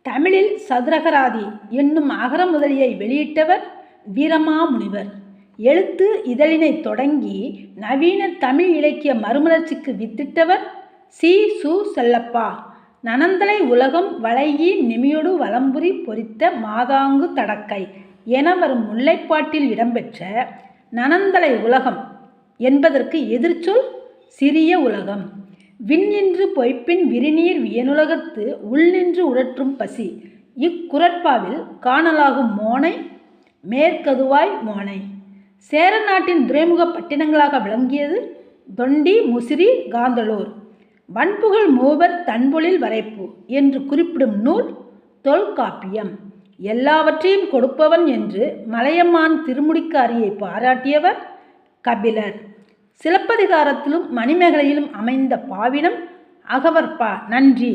தமிழில் சதுரகராதி என்னும் அகர முதலியை வெளியிட்டவர் வீரமாமுனிவர். எழுத்து இதழினை தொடங்கி நவீன தமிழ் இலக்கிய மறுமலர்ச்சிக்கு வித்திட்டவர் சு. செல்லப்பா. நனந்தலை உலகம் வளையி நெமியொடு வலம்புரி பொறித்த மாதாங்கு தடக்கை என வரும் முல்லைப்பாட்டில் இடம்பெற்ற நனந்தலை உலகம் என்பதற்கு எதிர்ச்சொல் சிறிய உலகம். விண் நின்று பொய்ப்பின் விரிநீர் வியனுலகத்து உள் நின்று உடற்றும் பசி இக்குறட்பாவில் காணலாகும் மோனை மேற்கதுவாய் மோனை. சேர நாட்டின் துறைமுக பட்டினங்களாக விளங்கியது தொண்டி, முசிறி, காந்தளூர். வன்புகழ் மூவர் தன்பொழில் வரைப்பு என்று குறிப்பிடும் நூல் தொல்காப்பியம். எல்லாவற்றையும் கொடுப்பவன் என்று மலையமான் திருமுடிக்காரியை பாராட்டியவர் கபிலர். சிலப்பதிகாரத்திலும் மணிமேகலையிலும் அமைந்த பாவினம் அகவற்பா. நன்றி.